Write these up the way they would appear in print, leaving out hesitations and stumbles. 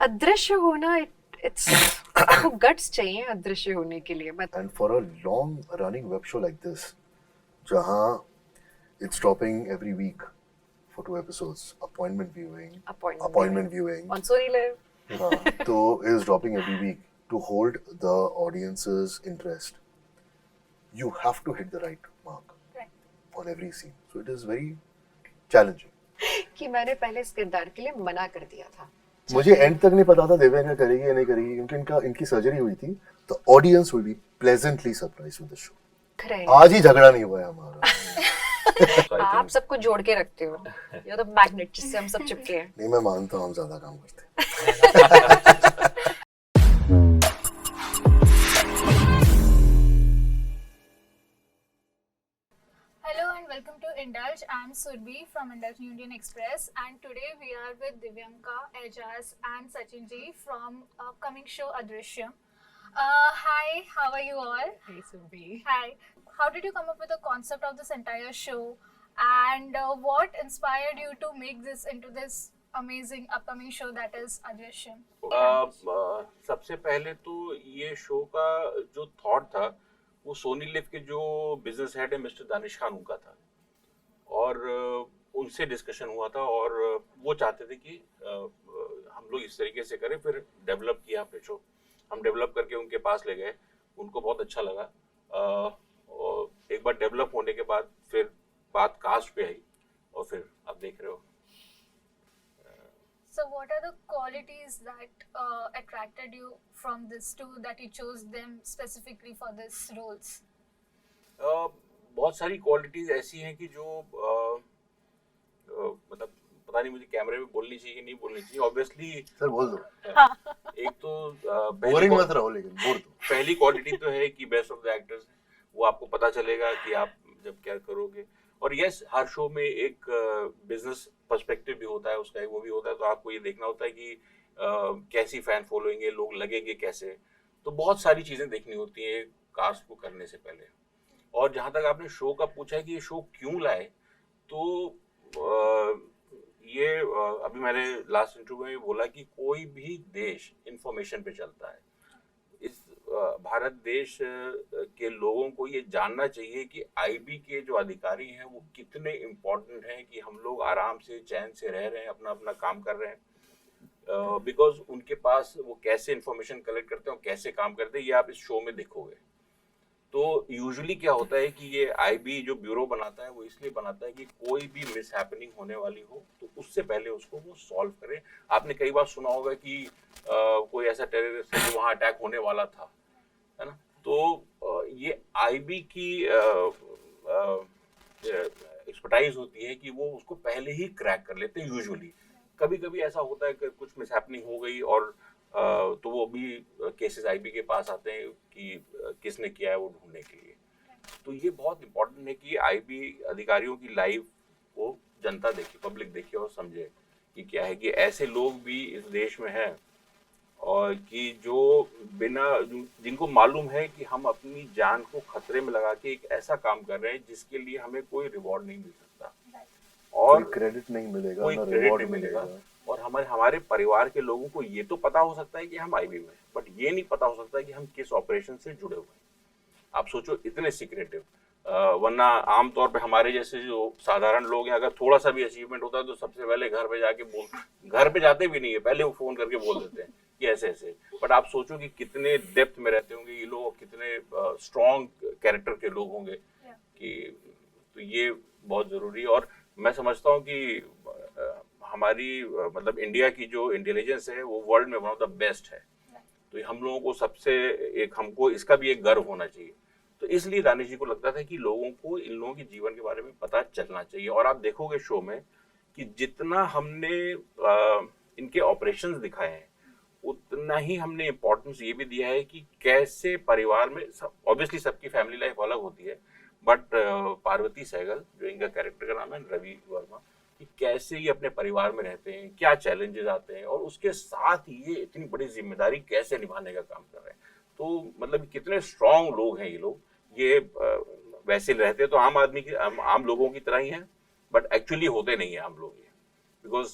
अदृश्य होना, इट्स आपको गट्स चाहिए अदृश्य होने के लिए। मतलब And for a long running web show like this, जहाँ it's dropping every week for 2 episodes, appointment viewing, on Sony Live. तो is dropping every week to hold the audience's interest. You have to hit the right mark on every scene. So it is very challenging. कि मैंने पहले इस किरदार के लिए मना कर दिया था। मुझे एंड तक नहीं पता था दिव्यांका करेगी या नहीं करेगी, क्योंकि इनकी सर्जरी हुई थी। The audience will be pleasantly surprised with the show. आज ही झगड़ा नहीं हुआ है हमारा। आप सबको जोड़ के रखते हो, you're the magnet जिससे हम सब चिपके हैं। नहीं, मैं मानता हूँ हम ज्यादा काम करते हैं। Hello and welcome to Indulge. I'm Surbhi from Indulge Union Express, and today we are with Divyanka, Ejaz, and Sachin ji from upcoming show Adrishyam. Hi, how are you all? Hey Surbhi. Hi. How did you come up with the concept of this entire show, and what inspired you to make this into this amazing upcoming show that is Adrishyam? सबसे पहले तो ये show का जो thought था वो Soni live के जो बिजनेस हेड है मिस्टर दानिश खान उनका था, और उनसे डिस्कशन हुआ था, और वो चाहते थे कि हम लोग इस तरीके से करें। फिर डेवलप किया अपने शो, हम डेवलप करके उनके पास ले गए, उनको बहुत अच्छा लगा। और एक बार डेवलप होने के बाद फिर बात कास्ट पे आई, और फिर आप देख रहे हो। So what are the qualities that attracted you from this two, that you chose them specifically for this roles? बहुत सारी क्वालिटीज ऐसी हैं कि जो मतलब पता नहीं मुझे कैमरे में बोलनी चाहिए कि नहीं बोलनी चाहिए। ऑब्वियसली सर बोल दो। एक तो बोरिंग मत रहो, लेकिन बोल दो। पहली क्वालिटी तो है कि बेस्ट ऑफ द एक्टर्स, वो आपको पता चलेगा कि आप जब क्या करोगे। और यस, हर शो में एक बिजनेस पर्सपेक्टिव भी होता है, उसका वो भी होता है, तो आपको ये देखना होता है कि कैसी फैन फॉलोइंग है, लोग लगेंगे कैसे। तो बहुत सारी चीज़ें देखनी होती हैं कास्ट को करने से पहले। और जहाँ तक आपने शो का पूछा है कि ये शो क्यों लाए, तो अभी मैंने लास्ट इंटरव्यू में बोला कि कोई भी देश इंफॉर्मेशन पे चलता है। इस भारत देश के लोगों को ये जानना चाहिए कि आईबी के जो अधिकारी हैं वो कितने इम्पोर्टेंट हैं, कि हम लोग आराम से चैन से रह रहे हैं, अपना अपना काम कर रहे हैं। बिकॉज उनके पास वो कैसे इंफॉर्मेशन कलेक्ट करते हैं और कैसे काम करते हैं, ये आप इस शो में देखोगे। तो यूजुअली क्या होता है कि ये आईबी जो ब्यूरो बनाता है वो इसलिए बनाता है कि कोई भी मिस हैपनिंग होने वाली हो तो उससे पहले उसको वो सॉल्व करे। आपने कई बार सुना होगा कि कोई ऐसा टेररिस्ट है जो वहाँ अटैक होने वाला था, है ना। तो ये आईबी की एक्सपर्टाइज होती है कि वो उसको पहले ही क्रैक कर लेते हैं यूजुअली। कभी कभी ऐसा होता है कि कुछ मिस हैपनिंग हो गई और तो वो भी केसेस आईबी के पास आते हैं कि किसने किया है वो ढूंढने के लिए। तो ये बहुत इंपॉर्टेंट है कि आईबी अधिकारियों की लाइफ को जनता देखे, पब्लिक देखे और समझे कि क्या है, कि ऐसे लोग भी इस देश में हैं, और कि जो जिनको मालूम है कि हम अपनी जान को खतरे में लगा के एक ऐसा काम कर रहे हैं जिसके लिए हमें कोई रिवॉर्ड नहीं मिल सकता, और कोई क्रेडिट नहीं मिलेगा, कोई क्रेडिट नहीं मिलेगा। और हमारे परिवार के लोगों को ये तो पता हो सकता है कि हम आईबी में हैं, बट ये नहीं पता हो सकता है कि हम किस ऑपरेशन से जुड़े हुए हैं। आप सोचो, इतने सीक्रेटिव। वरना आमतौर पे हमारे जैसे जो साधारण लोग हैं, अगर थोड़ा सा भी अचीवमेंट होता है तो सबसे पहले घर पे जाते भी नहीं है, पहले वो फोन करके बोल देते हैं कि ऐसे ऐसे। बट आप सोचो कि कितने डेप्थ में रहते होंगे ये लोग, कितने स्ट्रॉन्ग कैरेक्टर के लोग होंगे, कि तो ये बहुत जरूरी है। और मैं समझता हूँ कि हमारी मतलब इंडिया की जो इंटेलिजेंस है वो वर्ल्ड में वन ऑफ द बेस्ट है। तो हम लोगों को हमको इसका भी एक गर्व होना चाहिए। तो इसलिए दानिश जी को लगता था कि लोगों को इन लोगों के जीवन के बारे में पता चलना चाहिए। और आप देखोगे शो में कि जितना हमने इनके ऑपरेशंस दिखाए हैं, उतना ही हमने इम्पोर्टेंस ये भी दिया है कि कैसे परिवार में ऑब्वियसली सबकी फैमिली लाइफ अलग होती है, बट पार्वती सहगल जो इनका कैरेक्टर का नाम है, रवि वर्मा, कि कैसे ये अपने परिवार में रहते हैं, क्या चैलेंजेस आते हैं, और उसके साथ ये इतनी बड़ी जिम्मेदारी कैसे निभाने का काम कर रहे हैं। तो मतलब कितने स्ट्रांग लोग हैं ये लोग। ये वैसे रहते तो आम लोगों की तरह ही हैं, बट एक्चुअली होते नहीं है आम लोग ये, बिकॉज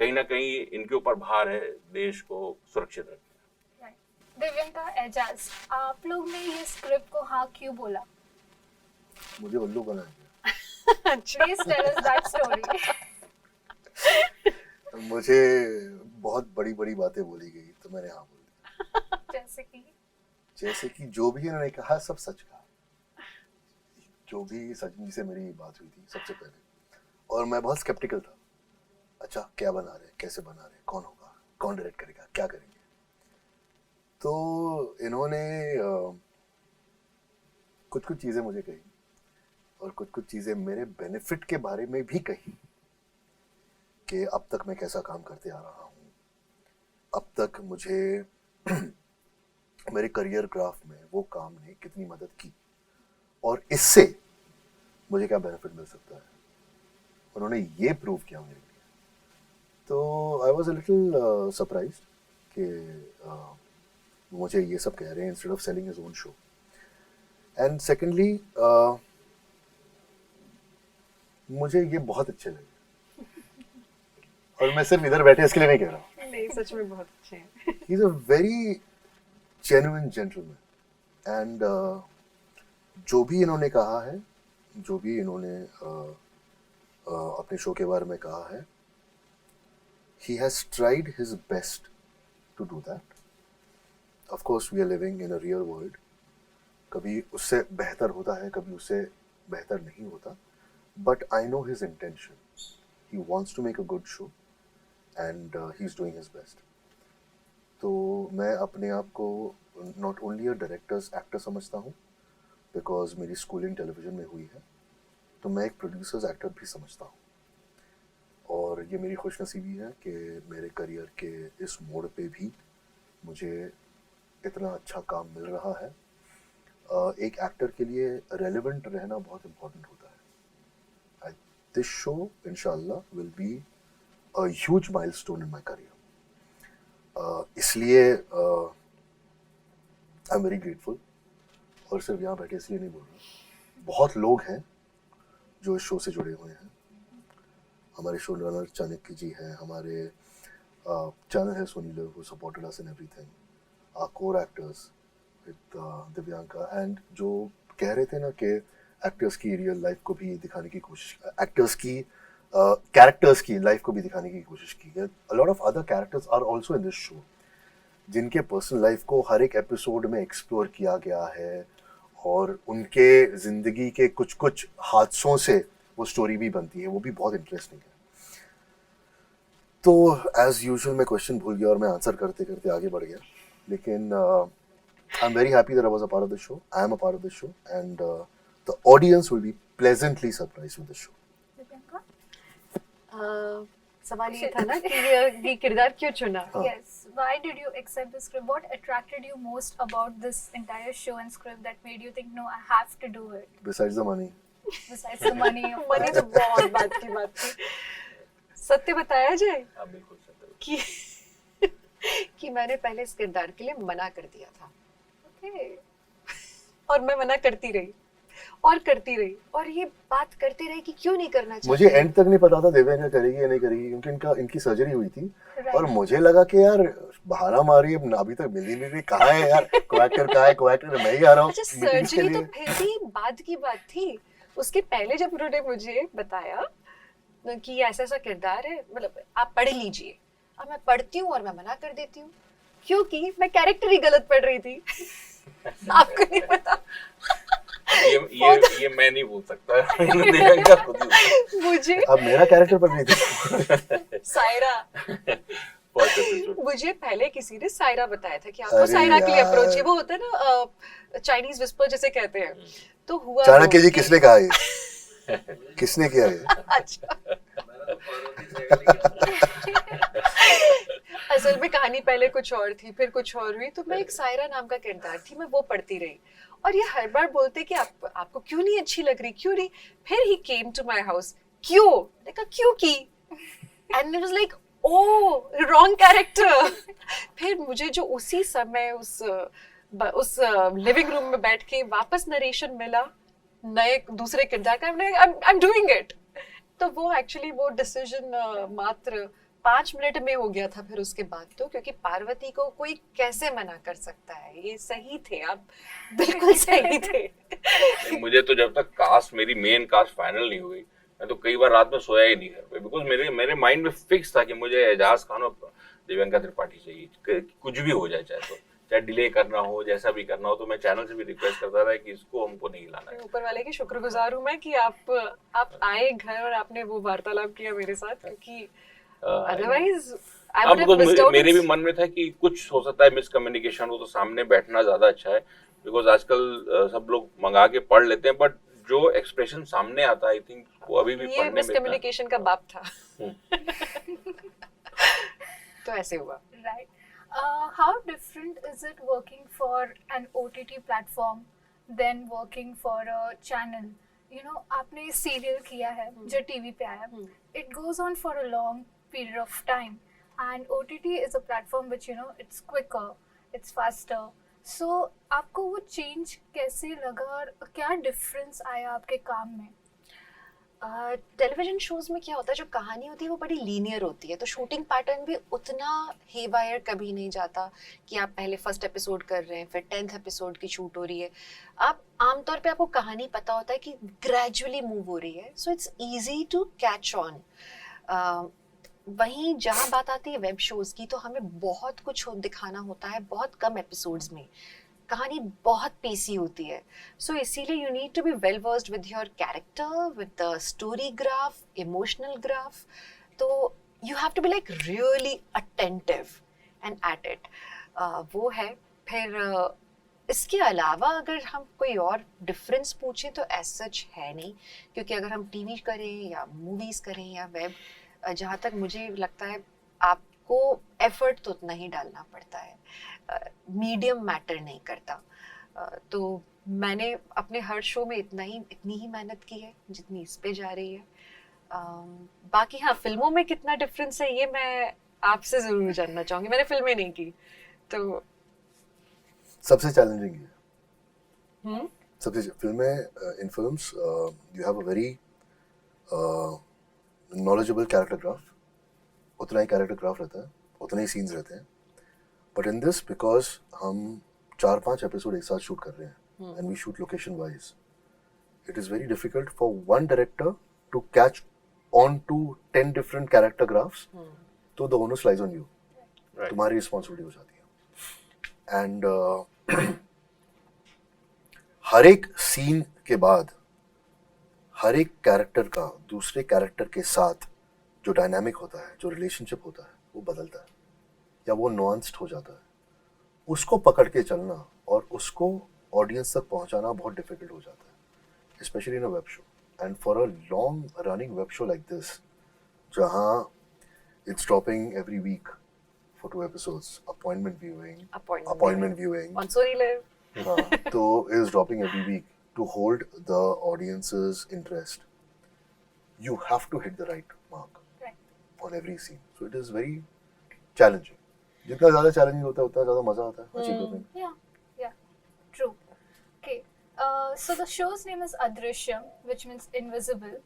कहीं ना कहीं इनके ऊपर भार है देश को सुरक्षित रखना। दिव्यंका, एजाज, आप लोग ने ये स्क्रिप्ट को हाँ क्यों बोला? मुझे उल्लू बनाया अच्छा please tell us that story. गया। मुझे बहुत बड़ी बड़ी बातें बोली गई तो मैंने हाँ बोल दिया। जैसे कि जो भी इन्होंने कहा सब सच कहा। जो भी सचिन जी से मेरी बात हुई थी सबसे पहले, और मैं बहुत स्केप्टिकल था। अच्छा क्या बना रहे, कैसे बना रहे, कौन होगा, कौन डायरेक्ट करेगा, क्या करेंगे। तो इन्होंने कुछ कुछ चीज़ें मुझे कही और कुछ कुछ चीज़ें मेरे बेनिफिट के बारे में भी कही कि अब तक मैं कैसा काम करते आ रहा हूँ, अब तक मुझे मेरे करियर ग्राफ में वो काम ने कितनी मदद की और इससे मुझे क्या बेनिफिट मिल सकता है। उन्होंने ये प्रूव किया मेरे लिए। तो I was a little surprised कि मुझे ये सब कह रहे हैं instead of selling his own show. And secondly मुझे ये बहुत अच्छे लगे और मैं सिर्फ इधर बैठे इसके लिए नहीं कह रहा। नहीं, सच में बहुत अच्छे हैं। He is a very genuine gentleman and जो भी इन्होंने कहा है, जो भी इन्होंने अपने शो के बारे में कहा है, he has tried his best to do that. Of course, we are living in a real world. कभी उससे बेहतर होता है, कभी उससे बेहतर नहीं होता. But I know his intention. He wants to make a good show, and he's doing his best. तो मैं अपने आप को not only a director's actor समझता हूँ, because मेरी schooling television में हुई है, तो मैं एक producer's actor भी समझता हूँ. और ये मेरी खुशनसीबी है कि मेरे करियर के इस मोड़ पे भी मुझे इतना अच्छा काम मिल रहा है। एक एक्टर के लिए रेलेवेंट रहना बहुत इम्पोर्टेंट होता है। दिस शो इंशाल्लाह will be a huge milestone in my career. इसलिए आई एम वेरी ग्रेटफुल। और सिर्फ यहाँ बैठे इसलिए नहीं बोल रहा, बहुत लोग हैं जो इस शो से जुड़े हुए हैं। हमारे शो रनर चाणक्य जी हैं, हमारे चैनल है Sony LIV who supported us in everything, our core actors with Divyanka, and जो कह रहे थे ना कि एक्टर्स की रियल लाइफ को भी दिखाने की कोशिश, एक्टर्स की कैरेक्टर्स की लाइफ को भी दिखाने की कोशिश की है। A lot of other characters are also in this show जिनके पर्सनल लाइफ को हर एक एपिसोड में एक्सप्लोर किया गया है और उनके ज़िंदगी के कुछ कुछ हादसों से वो स्टोरी भी बनती है, वो भी बहुत इंटरेस्टिंग है। तो एज यूजुअल मैं क्वेश्चन भूल गया और मैं आंसर करते करते आगे बढ़ गया, लेकिन I am very happy that I was a part of the show, I am a part of the show, and the audience will be pleasantly surprised with the show. सवाल ये था ना कि ये किरदार क्यों चुना? Yes. Why did you accept the script? What attracted you most about this entire show and script that made you think, no, I have to do it? Besides the money. Besides the money. Money तो बहुत बात थी। सत्य बताया जाए हाँ बिल्कुल सत्य। कि मैंने पहले इस किरदार के लिए मना कर दिया था। ओके। और मैं मना करती रही और ये बात करती रही कि क्यों नहीं करना चाहिए। मुझे एंड तक नहीं पता था दिव्यांका करेगी या नहीं करेगी, क्योंकि इनकी सर्जरी हुई थी। और मुझे लगा कि यार बहाना मारी, अब अभी तक मिल ही नहीं रही, कहाँ है यार को-एक्टर मैं ही आ रहा हूँ। अच्छा, सर्जरी तो फिर भी बाद की बात थी। उसके पहले जब उन्होंने मुझे बताया कि ऐसा ऐसा किरदार है, मतलब आप पढ़ लीजिए, अब मैं पढ़ती हूँ और मैं मना कर देती हूँ क्योंकि मैं कैरेक्टर ही गलत पढ़ रही थी। आपको नहीं पता। ये मैं नहीं बोल सकता। दिव्यांका खुद ही मुझे अब मेरा कैरेक्टर पढ़ रही थी सायरा, बोल। मुझे पहले किसी ने सायरा बताया था कि आपको अरे सायरा के लिए यार। अप्रोच है, वो होता है ना चाइनीज विस्पर जैसे कहते हैं। तो हुआ चाणक्य वो जी कि- किसने कहा ये? किसने किया ये? अच्छा। असल में कहानी पहले कुछ और थी, फिर कुछ और हुई, तो मैं एक सायरा नाम का किरदार थी, मैं वो पढ़ती रही और ये हर बार बोलते कि आपको क्यों नहीं अच्छी लग रही, क्यों नहीं। फिर ही केम टू माय हाउस, क्यों? मैंने कहा क्यों की, and it was like oh wrong character. फिर मुझे जो उसी समय उस लिविंग रूम में बैठ के वापस नरेशन मिला नए दूसरे किरदार का, आई एम डूइंग इट। तो वो एक्चुअली वो डिसीजन मात्र 5 मिनट में हो गया था फिर उसके बाद तो, क्योंकि पार्वती को कोई कैसे मना कर सकता है, ये सही थे आप, बिल्कुल सही थे। मुझे तो जब तक कास्ट, मेरी मेन कास्ट फाइनल नहीं हुई, मैं तो कई बार रात में सोया ही नहीं घर पे, बिकॉज मेरे माइंड में फिक्स था कि मुझे एजाज खान और दिव्यंका त्रिपाठी चाहिए, कुछ भी हो जाए, चाहे डिले करना हो, जैसा भी करना हो। तो मैं चैनल से भी रिक्वेस्ट करता था कि इसको हमको नहीं लाना है। ऊपर वाले की शुक्रगुजार हूँ मैं कि आप आए घर और आपने वो वार्तालाप किया मेरे साथ, क्योंकि otherwise I would have missed out. मेरे भी मन में था कि कुछ हो सकता है मिसकम्युनिकेशन हो, तो सामने बैठना ज्यादा अच्छा है, बिकॉज आजकल सब लोग मंगा के पढ़ लेते हैं, बट जो एक्सप्रेशन सामने आता है, आई थिंक वो अभी भी ये पढ़ने में मिसकम्युनिकेशन का बाप था। तो ऐसे हुआ। Right. How different is it working for an OTT platform than working for a channel? You know, आपने serial किया है जो TV पे आया, it goes on for a long period of time, and OTT is a platform which, you know, it's quicker, it's faster. So आपको वो change कैसे लगा और क्या difference आया आपके काम में? टेलीविजन शोज में क्या होता है, जो कहानी होती है वो बड़ी लीनियर होती है, तो शूटिंग पैटर्न भी उतना हेवायर कभी नहीं जाता कि आप पहले फर्स्ट एपिसोड कर रहे हैं फिर 10th एपिसोड की शूट हो रही है। आप आमतौर पे आपको कहानी पता होता है कि ग्रेजुअली मूव हो रही है, so it's easy to catch on. वहीं जहाँ बात आती है वेब शोज की, तो हमें बहुत कुछ दिखाना होता है बहुत कम एपिसोड्स में, कहानी बहुत पेसी होती है, सो इसीलिए you need to be well versed with your character, with the story graph, emotional graph, तो you have to be like really attentive and at it. वो है। फिर इसके अलावा अगर हम कोई और डिफरेंस पूछें तो एज सच है नहीं, क्योंकि अगर हम टीवी करें या मूवीज़ करें या वेब, जहाँ तक मुझे लगता है आपको एफर्ट तो उतना ही डालना पड़ता है, मीडियम मैटर नहीं करता। तो मैंने अपने हर शो में इतनी ही मेहनत की है जितनी इस पे जा रही है। बाकी हाँ, फिल्मों में कितना डिफरेंस है ये मैं आपसे ज़रूर जानना चाहूँगी, मैंने फिल्में नहीं की तो। सबसे चैलेंजिंग है सबसे फिल्में, in films you have a very knowledgeable character graph, उतना ही कैरेक्टर ग्राफ रहता है, उतने ही सीन्स रहते हैं, बट इन दिस बिकॉज हम 4-5 एपिसोड एक साथ शूट कर रहे हैं and we shoot location wise, it is very difficult for one director to catch on to 10 different character graphs, तो the onus lies on you, तुम्हारी रिस्पॉन्सिबिलिटी हो जाती है। एंड हर एक सीन के बाद हर एक कैरेक्टर का दूसरे कैरेक्टर के साथ जो डायनामिक होता है, जो रिलेशनशिप होता है, वो बदलता है या वो नुआंस्ड हो जाता है। उसको पकड़ के चलना और उसको ऑडियंस तक पहुंचाना बहुत डिफिकल्ट हो जाता है, specially in a web show. And for a long running web show like this, जहाँ it's dropping every week for 2 episodes, appointment viewing on Sony Live, तो is dropping every week to hold the audience's interest. You have to hit the right mark on every scene, so it is very challenging. जितना ज़्यादा challenging होता है उतना ज़्यादा मज़ा आता है achieve करने में। Yeah, true. Okay, so the show's name is Adrishyam, which means invisible.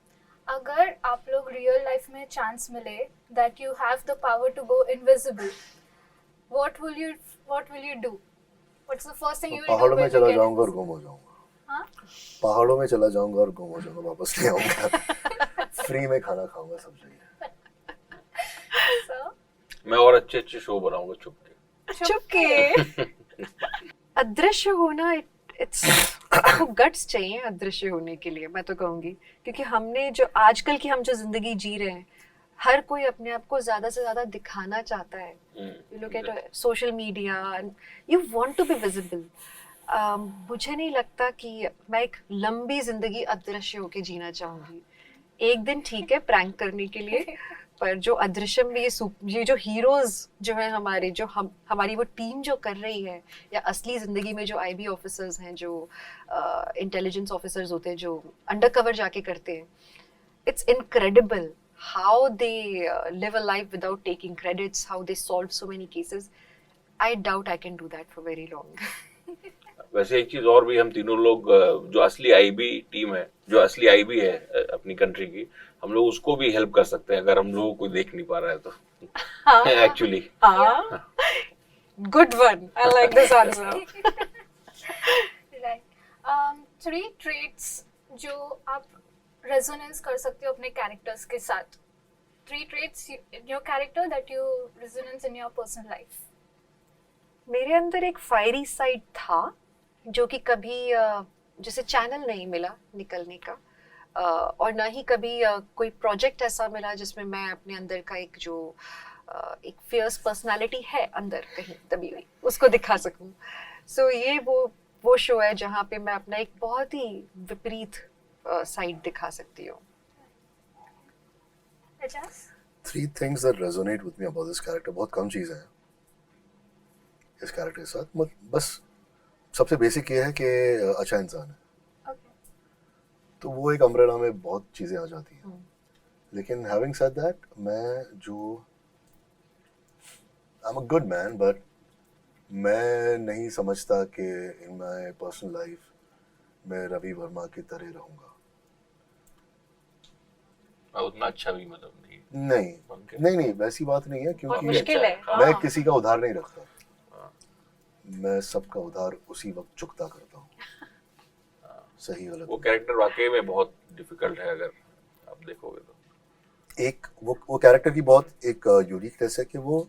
अगर आप लोग रियल लाइफ में चांस मिले that you have the power to go invisible, what will you do? What's the first thing you will do? पहाड़ों में when you चला get जाऊंगा और गुम हो जाऊंगा। हाँ? पहाड़ों में चला जाऊंगा और गुम हो जाऊंगा, वापस नहीं आऊंगा। फ्री में खाना खाऊंगा सब जगह। So, मैं और अच्छे शो बनाऊंगा चुपके। अदृश्य होना, इट्स आपको गट्स चाहिए अदृश्य होने के लिए, मैं तो कहूँगी, क्योंकि हमने जो आजकल की हम जो जिंदगी जी रहे हैं, हर कोई अपने आप को ज्यादा से ज्यादा दिखाना चाहता है। You look at social media, you want to be visible. मुझे नहीं लगता कि मैं एक लंबी जिंदगी अदृश्य होके जीना चाहूंगी। एक दिन ठीक है प्रैंक करने के लिए, पर जो अदृश्यम में ये जो हीरोज जो है हमारे, जो हमारी वो टीम जो कर रही है, या असली जिंदगी में जो आईबी ऑफिसर्स हैं, जो इंटेलिजेंस ऑफिसर्स होते हैं, जो अंडरकवर जाके करते हैं, it's incredible how they live a life without taking credits, how they solve so many cases. I doubt I can do that for very long. वैसे एक चीज और भी, हम तीनों लोग जो असली आईबी टीम है, जो असली आईबी है अपनी कंट्री की, हम लोग उसको भी हेल्प कर सकते हैं अगर हम लोगों को देख नहीं पा रहा है तो। Actually Good one. I like this answer. Right. 3 traits जो आप resonance कर सकते हो अपने characters के साथ. 3 traits in your character that you resonance in your personal life. मेरे अंदर एक फायरी साइड था जो कि कभी जैसे चैनल नहीं मिला निकलने का, और ना ही कभी कोई प्रोजेक्ट ऐसा मिला जिसमें मैं अपने अंदर का एक जो एक फियर्स पर्सनालिटी है अंदर कहीं दबी हुई उसको दिखा सकूं. सो ये वो शो है जहाँ पे मैं अपना एक बहुत ही विपरीत साइड दिखा सकती हूँ. Ajaz? 3 things that resonate with me about this character. बहुत कम चीज़ें हैं इस कैरेक्टर के साथ. बस सबसे बेसिक ये है कि अच्छा इंसान है, Okay. तो वो एक अम्ब्रेला में बहुत चीज़ें आ जाती हैं. लेकिन हैविंग सेड दैट, मैं जो I am a good man, but मैं नहीं समझता कि इन माय पर्सनल लाइफ मैं रवि वर्मा की तरह रहूँगा. उतना अच्छा भी मतलब नहीं वैसी बात नहीं है, बहुत क्योंकि मुश्किल है. मैं हाँ. किसी का उधार नहीं रखता. मैं सबका उधार उसी वक्त चुकता करता हूँ. सही गलत वो कैरेक्टर वाकई में बहुत डिफिकल्ट है अगर आप देखोगे तो. एक वो कैरेक्टर की बहुत एक यूनिकनेस है कि वो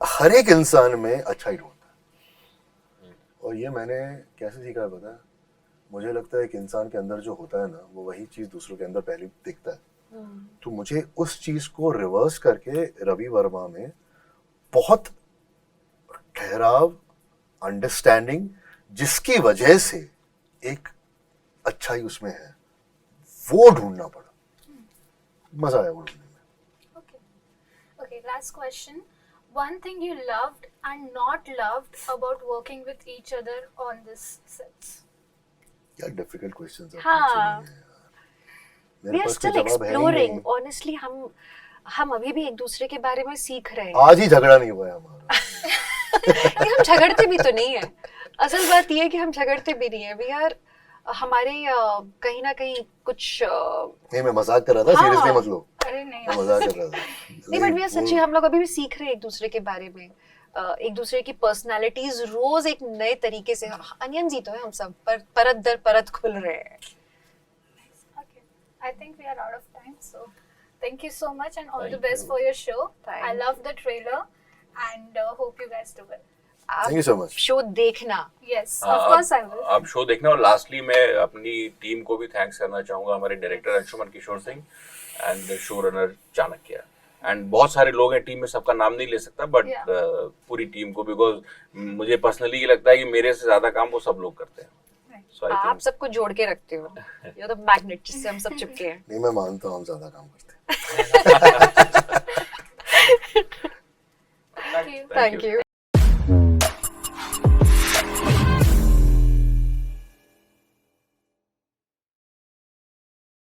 हर एक इंसान में अच्छा ही ढूंढता है. और ये मैंने कैसे सीखा है पता है? मुझे लगता है एक इंसान के अंदर जो होता है ना, वो वही चीज दूसरों के अंदर पहले दिखता है. तो मुझे उस चीज को रिवर्स करके रवि वर्मा में बहुत ठहराव, अंडरस्टैंडिंग, जिसकी वजह से एक अच्छाई उसमें है, वो ढूंढना पड़ा. मजा आया वो ढूंढने में. Okay, last question. One thing you loved and not loved about working with each other on this sets. क्या डिफिकल्ट क्वेश्चंस आप हाँ. पूछ रही हैं यार. We मेरे are पास कोई still जवाब है ही exploring. नहीं. Honestly, हम अभी भी एक दूसरे के बारे में सीख रहे हैं. आज ही झगड़ा नहीं हुआ है हमारा. नहीं, हम झगड़ते भी तो नहीं है. असल बात ये है कि हम झगड़ते भी नहीं है. वी आर हमारे कहीं ना कहीं कुछ नहीं, मैं मजाक कर रहा था. हाँ. सीरियसली मत लो, अरे नहीं. मैं मजाक कर रहा था. नहीं, बट वी आर सच्ची, हम लोग अभी भी सीख रहे हैं एक दूसरे के बारे में. एक दूसरे की पर्सनालिटीज रोज एक नए तरीके से. अनियंस ही तो है हम सब, पर परत दर परत खुल रहे हैं. Okay. I think we are out of time, so thank you so much and all the Thank best you. for your show. Thank I love the trailer and hope you guys do well. Thank you so much. Show देखना. Yes, of course I will. आप show देखना. और lastly मैं अपनी team को भी thanks करना चाहूंगा, हमारे director Anshuman Kishore Singh and show runner Chanakya. And बहुत सारे लोग हैं टीम में, सबका नाम नहीं ले सकता, बट Yeah. पूरी टीम को, बिकॉज मुझे पर्सनली ये लगता है कि मेरे से ज्यादा काम वो सब लोग करते हैं. So I आप think सबको जोड़ के रखते हो. You're the magnet जिससे हम सब चिपके हैं. नहीं, मैं मानता हूँ हम ज्यादा काम करते हैं.